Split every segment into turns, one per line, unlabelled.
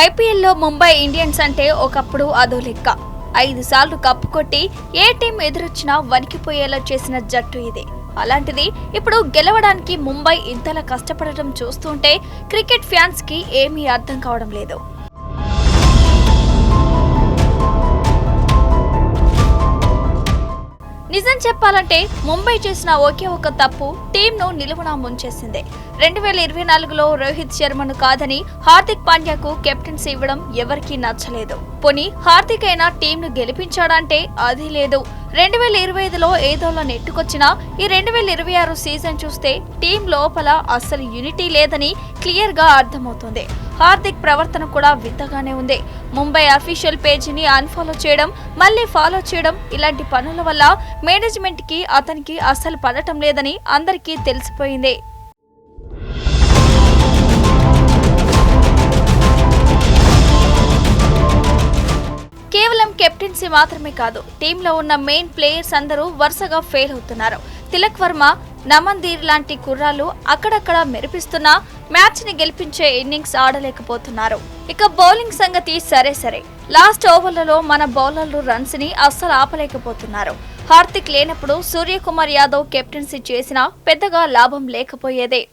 ఐపీఎల్లో ముంబై ఇండియన్స్ అంటే ఒకప్పుడు అదో లెక్క. 5 సార్లు కప్పు కొట్టి ఏ టీం ఎదురొచ్చినా వణికిపోయేలా చేసిన జట్టు ఇది. అలాంటిది ఇప్పుడు గెలవడానికి ముంబై ఇంతలా కష్టపడటం చూస్తుంటే క్రికెట్ ఫ్యాన్స్ కి ఏమీ అర్థం కావడం లేదు. నిజం చెప్పాలంటే ముంబై చేసిన ఒకే ఒక తప్పు టీంను నిలువున ముంచేసింది. 2024లో రోహిత్ శర్మను కాదని హార్దిక్ పాండ్యాకు కెప్టెన్సీ ఇవ్వడం ఎవరికీ నచ్చలేదు. పోనీ హార్దిక్ అయినా టీంను గెలిపించాడంటే అది లేదు. 2025లో ఏదోలా నెట్టుకొచ్చినా ఈ 2026 సీజన్ చూస్తే టీం లోపల అస్సలు యూనిటీ లేదని క్లియర్ గా అర్థమవుతుంది. హార్దిక్ ప్రవర్తన కూడా వింతగానే ఉంది. ముంబై అఫీషియల్ పేజీని అన్ఫాలో చేయడం, మళ్లీ ఫాలో చేయడం ఇలాంటి పనుల వల్ల మేనేజ్మెంట్ కి అతనికి అస్సలు పడటం లేదని అందరికీ తెలిసిపోయింది. కేవలం కెప్టెన్సీ మాత్రమే కాదు, టీంలో ఉన్న మెయిన్ ప్లేయర్స్ అందరూ వరుసగా ఫెయిల్ అవుతున్నారు. తిలక్ వర్మ, నమన్దీర్ లాంటి కుర్రాలు అక్కడక్కడ మెరిపిస్తున్నా మ్యాచ్ ని గెలిపించే ఇన్నింగ్స్ ఆడలేకపోతున్నారు. ఇక బౌలింగ్ సంగతి సరే లాస్ట్ ఓవర్లలో మన బౌలర్లు రన్స్ ని అస్సలు ఆపలేకపోతున్నారు. హార్దిక్ లేనప్పుడు సూర్యకుమార్ యాదవ్ కెప్టెన్సీ చేసినా పెద్దగా లాభం లేకపోయేదే.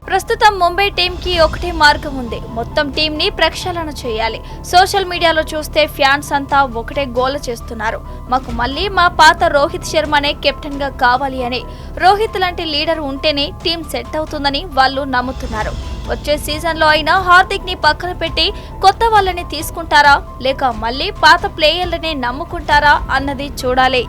ప్రస్తుతం ముంబై టీంకి ఒకటే మార్గం ఉంది. మొత్తం టీంని ప్రక్షాళన చేయాలి. సోషల్ మీడియాలో చూస్తే ఫ్యాన్స్ అంతా ఒకటే గోల చేస్తున్నారు. మాకు మళ్ళీ మా పాత రోహిత్ శర్మనే కెప్టెన్ గా కావాలి అని. రోహిత్ లాంటి లీడర్ ఉంటేనే టీం సెట్ అవుతుందని వాళ్ళు నమ్ముతున్నారు. వచ్చే సీజన్లో అయినా హార్దిక్ ని పక్కన పెట్టి కొత్త వాళ్ళని తీసుకుంటారా లేక మళ్ళీ పాత ప్లేయర్లనే నమ్ముకుంటారా అన్నది చూడాలి.